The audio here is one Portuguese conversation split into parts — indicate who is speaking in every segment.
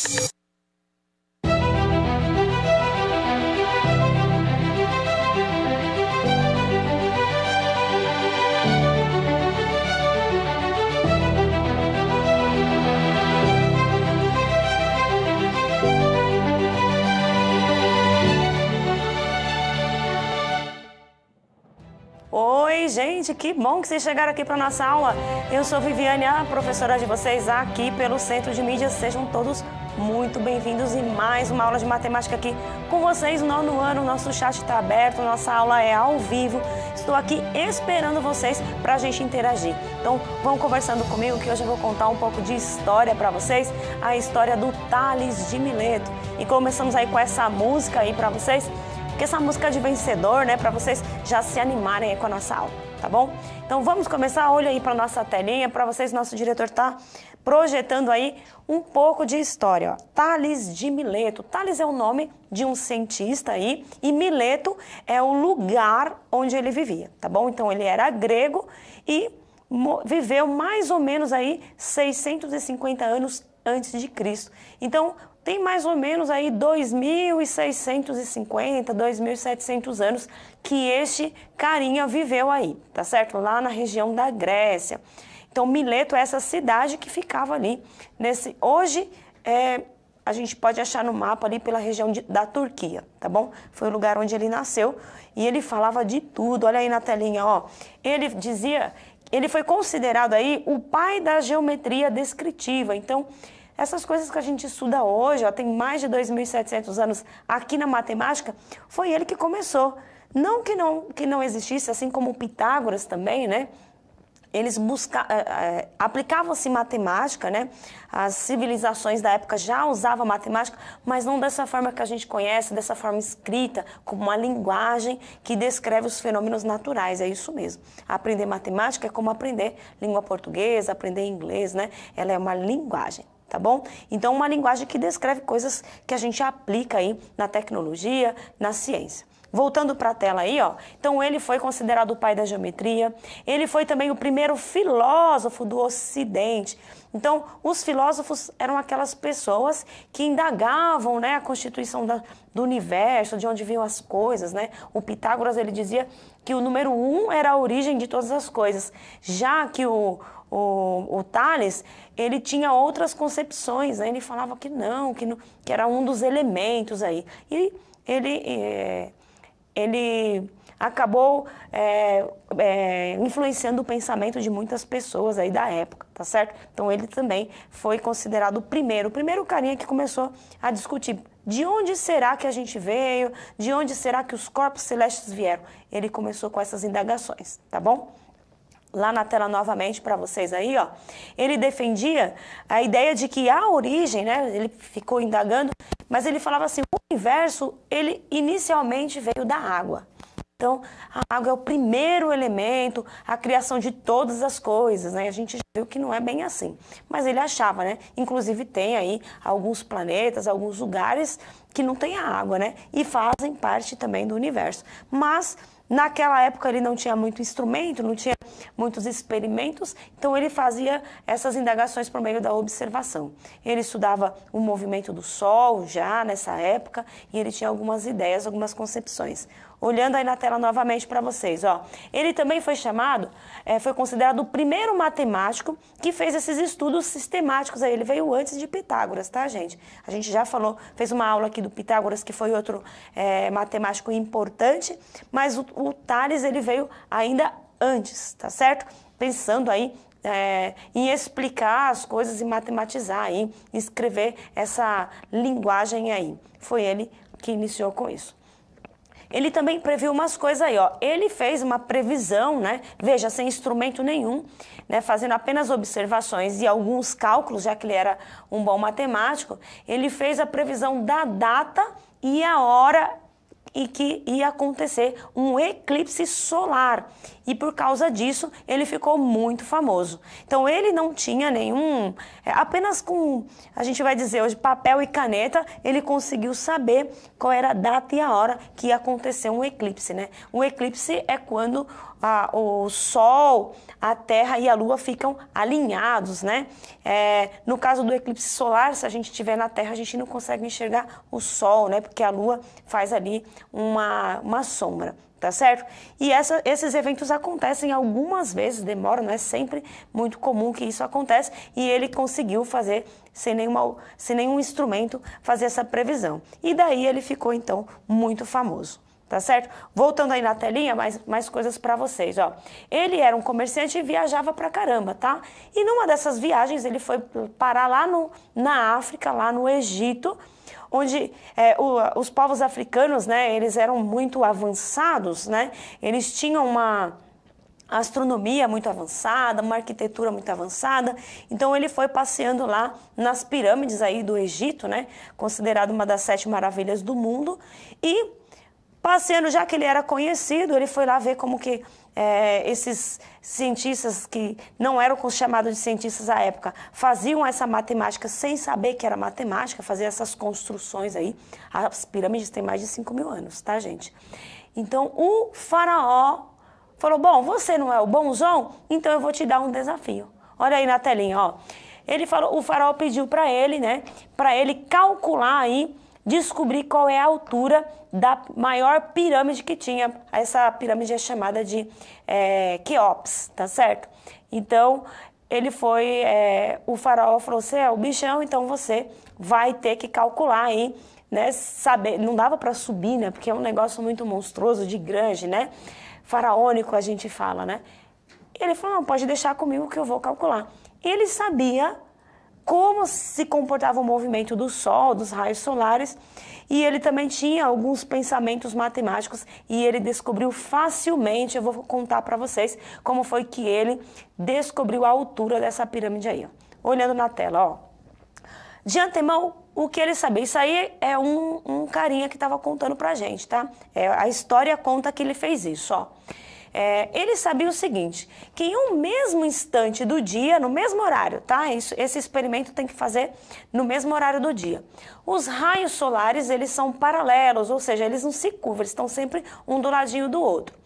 Speaker 1: Oi, gente, que bom que vocês chegaram aqui para nossa aula. Eu sou Viviane, a professora de vocês aqui pelo Centro de Mídias. Sejam todos muito bem-vindos em mais uma aula de matemática aqui com vocês no 9º ano. Nosso chat está aberto, nossa aula é ao vivo. Estou aqui esperando vocês para a gente interagir. Então, vão conversando comigo que hoje eu vou contar um pouco de história para vocês, a história do Tales de Mileto. E começamos aí com essa música aí para vocês, porque essa música é de vencedor, né, para vocês já se animarem aí com a nossa aula, tá bom? Então vamos começar, olha aí para nossa telinha, para vocês, nosso diretor tá projetando aí um pouco de história, ó. Tales de Mileto. Tales é o nome de um cientista aí e Mileto é o lugar onde ele vivia, tá bom? Então ele era grego e viveu mais ou menos aí 650 anos antes de Cristo. Então, tem mais ou menos aí 2.650, 2.700 anos que este carinha viveu aí, tá certo? Lá na região da Grécia. Então, Mileto é essa cidade que ficava ali. Hoje, a gente pode achar no mapa ali pela região da Turquia, tá bom? Foi o lugar onde ele nasceu e ele falava de tudo. Olha aí na telinha, ó. Ele foi considerado aí o pai da geometria descritiva. Então, essas coisas que a gente estuda hoje, ó, tem mais de 2.700 anos aqui na matemática, foi ele que começou. Não que não existisse, assim como Pitágoras também, né? Eles aplicavam-se matemática, né? As civilizações da época já usavam matemática, mas não dessa forma que a gente conhece, dessa forma escrita, como uma linguagem que descreve os fenômenos naturais. É isso mesmo. Aprender matemática é como aprender língua portuguesa, aprender inglês, né? Ela é uma linguagem. Tá bom? Então, uma linguagem que descreve coisas que a gente aplica aí na tecnologia, na ciência. Voltando para a tela aí, ó. Então, ele foi considerado o pai da geometria. Ele foi também o primeiro filósofo do Ocidente. Então, os filósofos eram aquelas pessoas que indagavam, né, a constituição do universo, de onde vinham as coisas, né? O Pitágoras, ele dizia que o número 1 era a origem de todas as coisas. Já que o Tales, ele tinha outras concepções, né? Ele falava que não, que era um dos elementos aí. E ele acabou influenciando o pensamento de muitas pessoas aí da época, tá certo? Então ele também foi considerado o primeiro carinha que começou a discutir de onde será que a gente veio, de onde será que os corpos celestes vieram. Ele começou com essas indagações, tá bom? Lá na tela novamente para vocês aí, ó. Ele defendia a ideia de que a origem, né? Ele ficou indagando, mas ele falava assim, o universo, ele inicialmente veio da água. Então, a água é o primeiro elemento, a criação de todas as coisas, né? A gente já viu que não é bem assim. Mas ele achava, né? Inclusive tem aí alguns planetas, alguns lugares que não tem a água, né? E fazem parte também do universo. Mas naquela época ele não tinha muito instrumento, não tinha muitos experimentos, então ele fazia essas indagações por meio da observação. Ele estudava o movimento do Sol já nessa época e ele tinha algumas ideias, algumas concepções. Olhando aí na tela novamente para vocês, ó. Ele também foi considerado o primeiro matemático que fez esses estudos sistemáticos aí. Ele veio antes de Pitágoras, tá, gente? A gente já fez uma aula aqui do Pitágoras, que foi outro matemático importante, mas o Tales, ele veio ainda antes, tá certo? Pensando aí em explicar as coisas e matematizar aí, escrever essa linguagem aí. Foi ele que iniciou com isso. Ele também previu umas coisas aí, ó. Ele fez uma previsão, né? Veja, sem instrumento nenhum, né? Fazendo apenas observações e alguns cálculos, já que ele era um bom matemático. Ele fez a previsão da data e a hora e que ia acontecer um eclipse solar. e por causa disso ele ficou muito famoso. Então ele não tinha nenhum, apenas com, a gente vai dizer hoje, papel e caneta, ele conseguiu saber qual era a data e a hora que ia acontecer um eclipse, né? Um eclipse é quando o Sol, a Terra e a Lua ficam alinhados, né? No caso do eclipse solar, se a gente estiver na Terra, a gente não consegue enxergar o Sol, né? Porque a Lua faz ali uma sombra, tá certo? E esses eventos acontecem algumas vezes, demoram, não é sempre muito comum que isso aconteça, e ele conseguiu fazer, sem nenhum instrumento, fazer essa previsão. E daí ele ficou, então, muito famoso. Tá certo? Voltando aí na telinha, mais coisas para vocês, ó. Ele era um comerciante e viajava pra caramba, tá? E numa dessas viagens ele foi parar lá na África, lá no Egito, onde os povos africanos, né, eles eram muito avançados, né? Eles tinham uma astronomia muito avançada, uma arquitetura muito avançada. Então ele foi passeando lá nas pirâmides aí do Egito, né? Considerado uma das 7 maravilhas do mundo. E passeando, já que ele era conhecido, ele foi lá ver como que esses cientistas que não eram chamados de cientistas à época faziam essa matemática sem saber que era matemática, fazer essas construções aí. As pirâmides têm mais de 5.000 anos, tá, gente? Então o faraó falou, bom, você não é o bonzão? Então eu vou te dar um desafio. Olha aí na telinha, ó. Ele falou, o faraó pediu para ele, né, para ele calcular aí, descobrir qual é a altura da maior pirâmide que tinha. Essa pirâmide é chamada de Quéops, tá certo? Então, ele foi, o faraó falou, você é o bichão, então você vai ter que calcular aí, né, saber, não dava para subir, né, porque é um negócio muito monstruoso, de grande, né, faraônico a gente fala, né. E ele falou, não, pode deixar comigo que eu vou calcular. Ele sabia como se comportava o movimento do Sol, dos raios solares, e ele também tinha alguns pensamentos matemáticos, e ele descobriu facilmente, eu vou contar para vocês, como foi que ele descobriu a altura dessa pirâmide aí, ó. Olhando na tela, ó. De antemão, o que ele sabia, isso aí é um carinha que estava contando pra gente, tá? A história conta que ele fez isso, ó. Ele sabia o seguinte, que em um mesmo instante do dia, no mesmo horário, tá? Esse experimento tem que fazer no mesmo horário do dia. Os raios solares, eles são paralelos, ou seja, eles não se curvam, eles estão sempre um do ladinho do outro.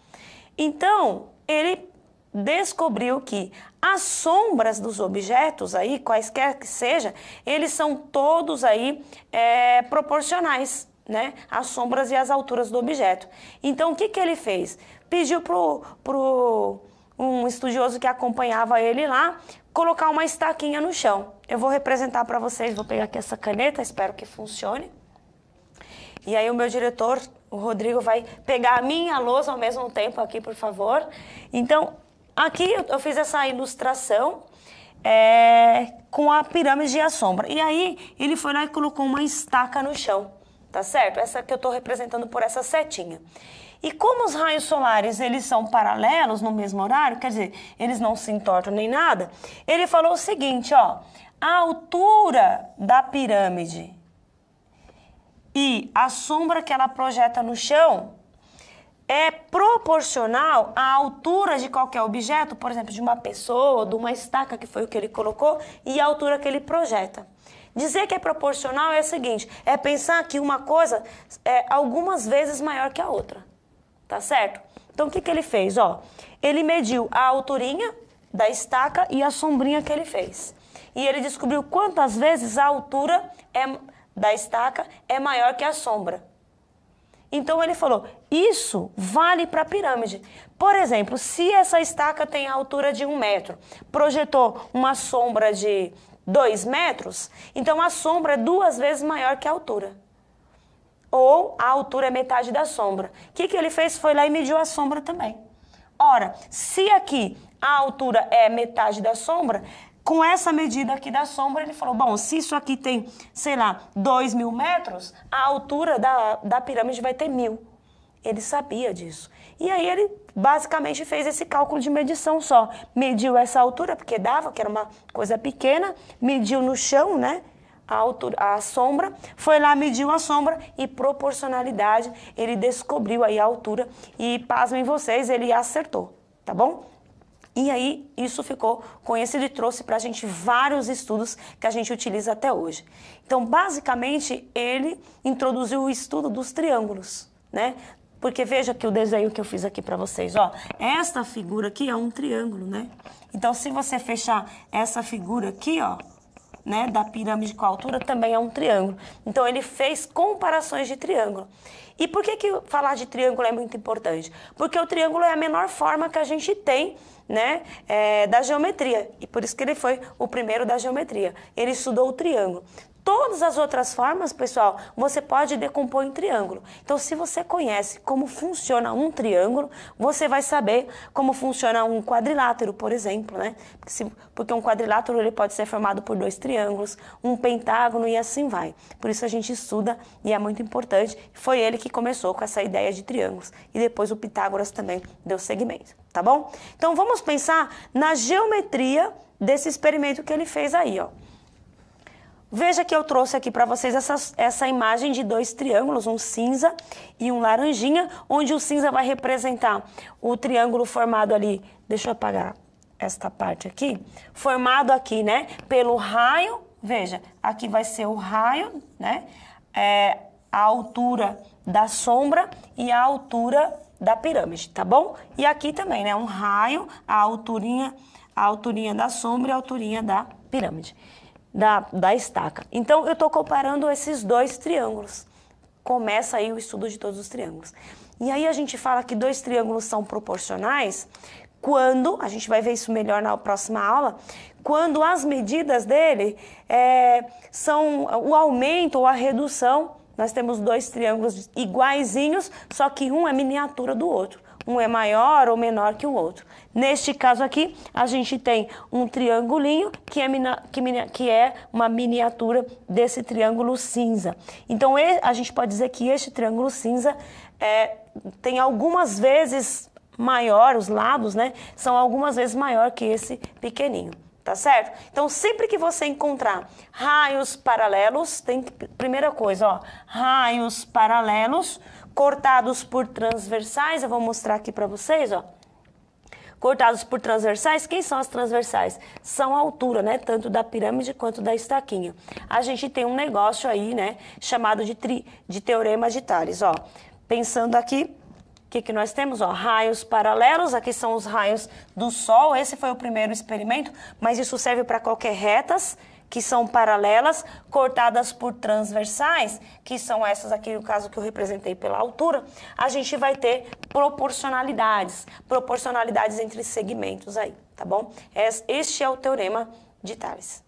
Speaker 1: Então, ele descobriu que as sombras dos objetos aí, quaisquer que seja, eles são todos aí proporcionais, né? As sombras e as alturas do objeto. Então, o que ele fez? Pediu pro um estudioso que acompanhava ele lá, colocar uma estaquinha no chão. Eu vou representar para vocês, vou pegar aqui essa caneta, espero que funcione. E aí o meu diretor, o Rodrigo, vai pegar a minha lousa ao mesmo tempo aqui, por favor. Então, aqui eu fiz essa ilustração com a pirâmide e a sombra. E aí ele foi lá e colocou uma estaca no chão, tá certo? Essa que eu estou representando por essa setinha. E como os raios solares, eles são paralelos no mesmo horário, quer dizer, eles não se entortam nem nada, ele falou o seguinte, ó, a altura da pirâmide e a sombra que ela projeta no chão é proporcional à altura de qualquer objeto, por exemplo, de uma pessoa, de uma estaca, que foi o que ele colocou, e a altura que ele projeta. Dizer que é proporcional é o seguinte, é pensar que uma coisa é algumas vezes maior que a outra. Tá certo? Então, o que ele fez? Ó, ele mediu a alturinha da estaca e a sombrinha que ele fez. E ele descobriu quantas vezes a altura da estaca é maior que a sombra. Então, ele falou, isso vale para a pirâmide. Por exemplo, se essa estaca tem a altura de 1 metro, projetou uma sombra de 2 metros, então a sombra é 2 vezes maior que a altura. Ou a altura é metade da sombra. O que ele fez? Foi lá e mediu a sombra também. Ora, se aqui a altura é metade da sombra, com essa medida aqui da sombra, ele falou, bom, se isso aqui tem, sei lá, 2.000 metros, a altura da pirâmide vai ter 1.000. Ele sabia disso. E aí ele basicamente fez esse cálculo de medição só. Mediu essa altura, porque dava, que era uma coisa pequena, mediu no chão, né? A sombra, foi lá, mediu a sombra e proporcionalidade, ele descobriu aí a altura e, pasmem vocês, ele acertou, tá bom? E aí, isso ficou conhecido e trouxe para a gente vários estudos que a gente utiliza até hoje. Então, basicamente, ele introduziu o estudo dos triângulos, né? Porque veja que o desenho que eu fiz aqui para vocês, ó. Esta figura aqui é um triângulo, né? Então, se você fechar essa figura aqui, ó, né, da pirâmide com a altura, também é um triângulo. Então, ele fez comparações de triângulo. E por que falar de triângulo é muito importante? Porque o triângulo é a menor forma que a gente tem, né, da geometria. E por isso que ele foi o primeiro da geometria. Ele estudou o triângulo. Todas as outras formas, pessoal, você pode decompor em triângulo. Então, se você conhece como funciona um triângulo, você vai saber como funciona um quadrilátero, por exemplo, né? Porque um quadrilátero ele pode ser formado por 2 triângulos, um pentágono e assim vai. Por isso a gente estuda e é muito importante. Foi ele que começou com essa ideia de triângulos. E depois o Pitágoras também deu seguimento, tá bom? Então, vamos pensar na geometria desse experimento que ele fez aí, ó. Veja que eu trouxe aqui para vocês essa imagem de 2 triângulos, um cinza e um laranjinha, onde o cinza vai representar o triângulo formado ali, deixa eu apagar esta parte aqui, formado aqui, né, pelo raio, veja, aqui vai ser o raio, né, a altura da sombra e a altura da pirâmide, tá bom? E aqui também, né, um raio, a alturinha da sombra e a alturinha da pirâmide. Da estaca. Então, eu estou comparando esses 2 triângulos. Começa aí o estudo de todos os triângulos. E aí a gente fala que 2 triângulos são proporcionais quando, a gente vai ver isso melhor na próxima aula, quando as medidas dele são o aumento ou a redução. Nós temos 2 triângulos iguaizinhos, só que um é miniatura do outro. Um é maior ou menor que o outro. Neste caso aqui, a gente tem um triangulinho que é uma miniatura desse triângulo cinza. Então, a gente pode dizer que este triângulo cinza tem algumas vezes maior, os lados, né, são algumas vezes maior que esse pequenininho. Tá certo? Então, sempre que você encontrar raios paralelos, primeira coisa, ó, raios paralelos cortados por transversais, eu vou mostrar aqui para vocês, ó. Cortados por transversais, quem são as transversais? São a altura, né, tanto da pirâmide quanto da estaquinha. A gente tem um negócio aí, né, chamado de teorema de Tales, ó. Pensando aqui, o que nós temos? Ó, raios paralelos, aqui são os raios do Sol, esse foi o primeiro experimento, mas isso serve para qualquer retas, que são paralelas, cortadas por transversais, que são essas aqui, no caso que eu representei pela altura, a gente vai ter proporcionalidades entre segmentos aí, tá bom? Este é o teorema de Tales.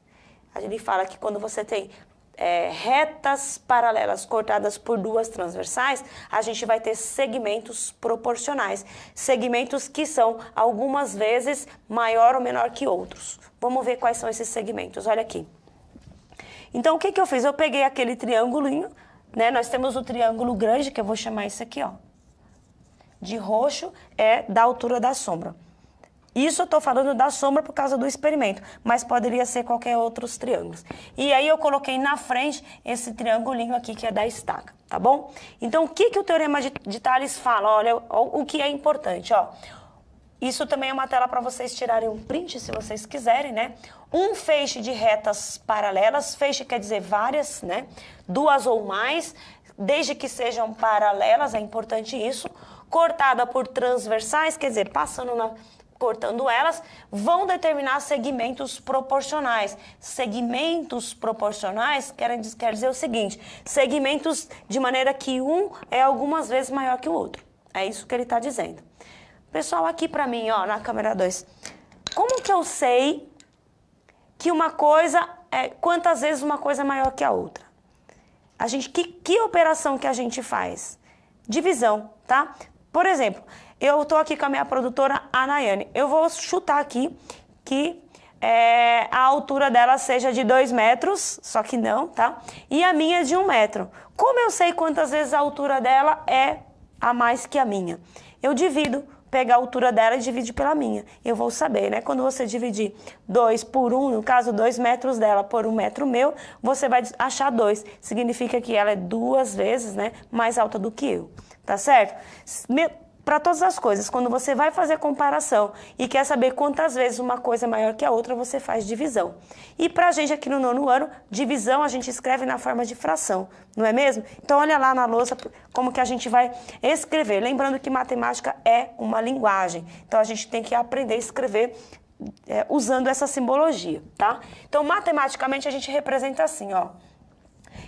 Speaker 1: Ele fala que quando você tem retas paralelas cortadas por 2 transversais, a gente vai ter segmentos proporcionais. Segmentos que são algumas vezes maior ou menor que outros. Vamos ver quais são esses segmentos. Olha aqui. Então, o que eu fiz? Eu peguei aquele triângulinho, né? Nós temos o triângulo grande, que eu vou chamar esse aqui, ó. De roxo, é da altura da sombra. Isso eu estou falando da sombra por causa do experimento, mas poderia ser qualquer outros triângulos. E aí eu coloquei na frente esse triangulinho aqui que é da estaca, tá bom? Então, o que o teorema de Tales fala? Olha, o que é importante, ó. Isso também é uma tela para vocês tirarem um print, se vocês quiserem, né? Um feixe de retas paralelas, feixe quer dizer várias, né? 2 ou mais, desde que sejam paralelas, é importante isso. Cortada por transversais, quer dizer, cortando elas, vão determinar segmentos proporcionais. Segmentos proporcionais quer dizer o seguinte, segmentos de maneira que um é algumas vezes maior que o outro. É isso que ele está dizendo. Pessoal, aqui para mim, ó, na câmera 2, como que eu sei que uma coisa quantas vezes uma coisa é maior que a outra? Que operação que a gente faz? Divisão, tá? Por exemplo, eu estou aqui com a minha produtora, a Nayane. Eu vou chutar aqui que a altura dela seja de 2 metros, só que não, tá? E a minha de 1 metro. Como eu sei quantas vezes a altura dela é a mais que a minha? Eu pego a altura dela e divido pela minha. Eu vou saber, né? Quando você dividir 2 por 1, no caso 2 metros dela por 1 metro meu, você vai achar 2. Significa que ela é 2 vezes, né, mais alta do que eu, tá certo? para todas as coisas, quando você vai fazer comparação e quer saber quantas vezes uma coisa é maior que a outra, você faz divisão. E para a gente aqui no 9º ano, divisão a gente escreve na forma de fração, não é mesmo? Então olha lá na lousa como que a gente vai escrever. Lembrando que matemática é uma linguagem, então a gente tem que aprender a escrever usando essa simbologia, tá? Então matematicamente a gente representa assim, ó.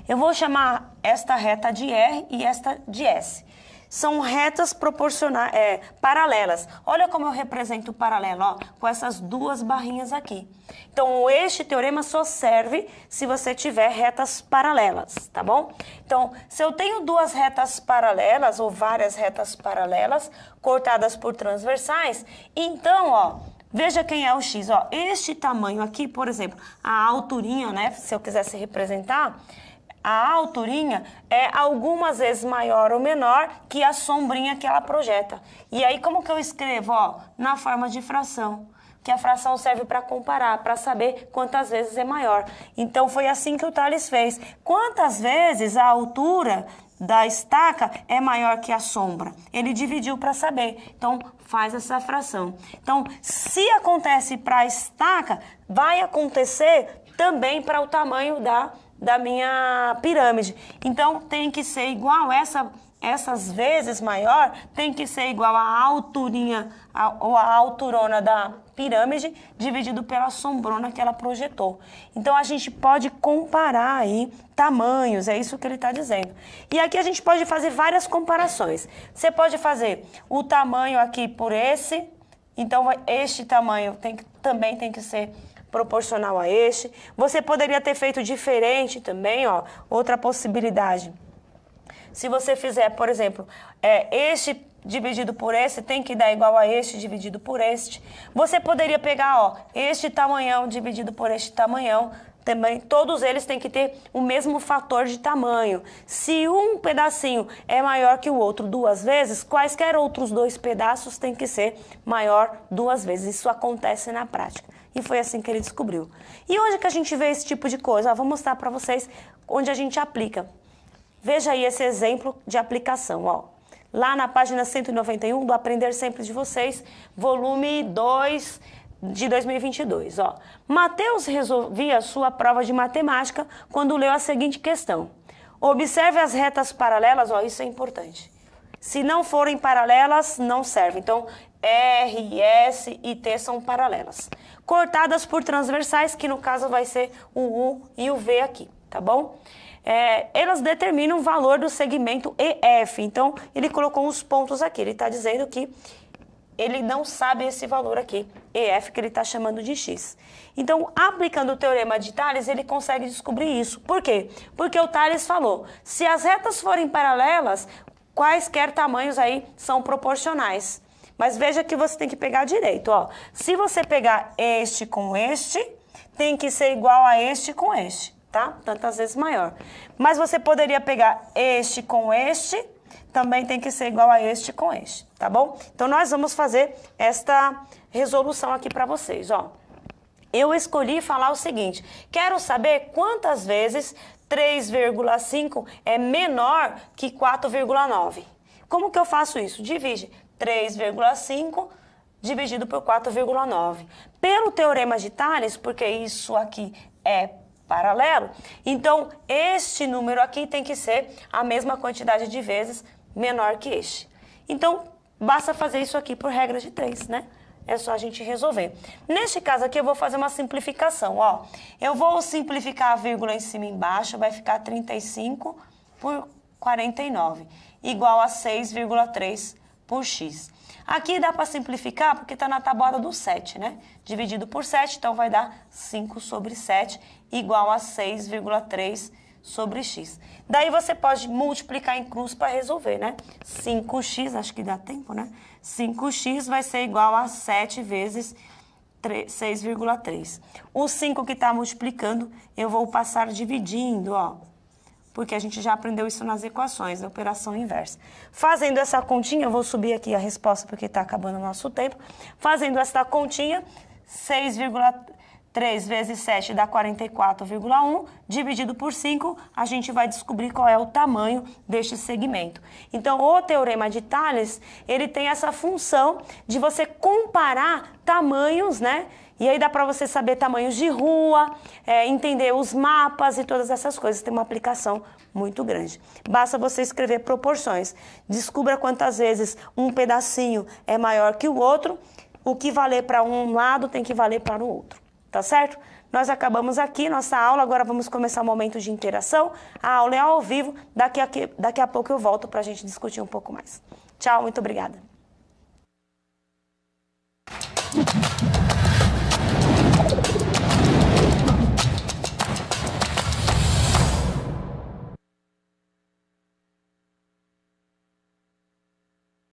Speaker 1: Eu vou chamar esta reta de R e esta de S. São retas proporcionais, paralelas. Olha como eu represento o paralelo, ó, com essas duas barrinhas aqui. Então, este teorema só serve se você tiver retas paralelas, tá bom? Então, se eu tenho duas retas paralelas ou várias retas paralelas cortadas por transversais, então, ó, veja quem é o x, ó. Este tamanho aqui, por exemplo, a alturinha, né, se eu quisesse representar, a alturinha é algumas vezes maior ou menor que a sombrinha que ela projeta. E aí, como que eu escrevo? Ó, na forma de fração. Que a fração serve para comparar, para saber quantas vezes é maior. Então, foi assim que o Tales fez. Quantas vezes a altura da estaca é maior que a sombra? Ele dividiu para saber. Então, faz essa fração. Então, se acontece para a estaca, vai acontecer também para o tamanho da minha pirâmide. Então, tem que ser igual essas vezes maior, tem que ser igual a alturinha ou a alturona da pirâmide dividido pela sombrona que ela projetou. Então, a gente pode comparar aí tamanhos, é isso que ele está dizendo. E aqui a gente pode fazer várias comparações. Você pode fazer o tamanho aqui por esse, então este tamanho também tem que ser proporcional a este. Você poderia ter feito diferente também, ó, outra possibilidade. Se você fizer, por exemplo, este dividido por esse tem que dar igual a este dividido por este. Você poderia pegar, ó, este tamanhão dividido por este tamanhão, também todos eles têm que ter o mesmo fator de tamanho. Se um pedacinho é maior que o outro duas vezes, quaisquer outros dois pedaços têm que ser maior duas vezes. Isso acontece na prática. E foi assim que ele descobriu. E onde que a gente vê esse tipo de coisa? Vou mostrar para vocês onde a gente aplica. Veja aí esse exemplo de aplicação, ó. Lá na página 191 do Aprender Sempre de Vocês, volume 2 de 2022, ó. Mateus resolvia sua prova de matemática quando leu a seguinte questão. Observe as retas paralelas, ó, isso é importante. Se não forem paralelas, não serve. Então, R, S e T são paralelas. Cortadas por transversais, que no caso vai ser o U e o V aqui, tá bom? Elas determinam o valor do segmento EF. Então, ele colocou uns pontos aqui. Ele está dizendo que ele não sabe esse valor aqui, EF, que ele está chamando de X. Então, aplicando o teorema de Tales, ele consegue descobrir isso. Por quê? Porque o Tales falou, se as retas forem paralelas, quaisquer tamanhos aí são proporcionais. Mas veja que você tem que pegar direito, ó. Se você pegar este com este, tem que ser igual a este com este, tá? Tantas vezes maior. Mas você poderia pegar este com este, também tem que ser igual a este com este, tá bom? Então, nós vamos fazer esta resolução aqui para vocês, ó. Eu escolhi falar o seguinte, quero saber quantas vezes 3,5 é menor que 4,9. Como que eu faço isso? Divide 3,5 dividido por 4,9. Pelo teorema de Tales, porque isso aqui é paralelo, então este número aqui tem que ser a mesma quantidade de vezes menor que este. Então, basta fazer isso aqui por regra de 3, né? É só a gente resolver. Neste caso aqui, eu vou fazer uma simplificação, ó. Eu vou simplificar a vírgula em cima e embaixo, vai ficar 35 por 49, igual a 6,3 por x. Aqui dá para simplificar porque está na tabuada do 7, né? Dividido por 7, então vai dar 5 sobre 7, igual a 6,3 sobre x. Daí você pode multiplicar em cruz para resolver, né? 5x, acho que dá tempo, né? 5x vai ser igual a 7 vezes 6,3. O 5 que está multiplicando, eu vou passar dividindo, ó. Porque a gente já aprendeu isso nas equações, da operação inversa. Fazendo essa continha, eu vou subir aqui a resposta porque está acabando o nosso tempo. Fazendo essa continha, 3 vezes 7 dá 44,1, dividido por 5, a gente vai descobrir qual é o tamanho deste segmento. Então, o Teorema de Tales, ele tem essa função de você comparar tamanhos, né? E aí dá para você saber tamanhos de rua, entender os mapas e todas essas coisas. Tem uma aplicação muito grande. Basta você escrever proporções. Descubra quantas vezes um pedacinho é maior que o outro. O que valer para um lado tem que valer para o outro. Tá certo? Nós acabamos aqui nossa aula, agora vamos começar o momento de interação. A aula é ao vivo, daqui a pouco eu volto para a gente discutir um pouco mais. Tchau, muito obrigada.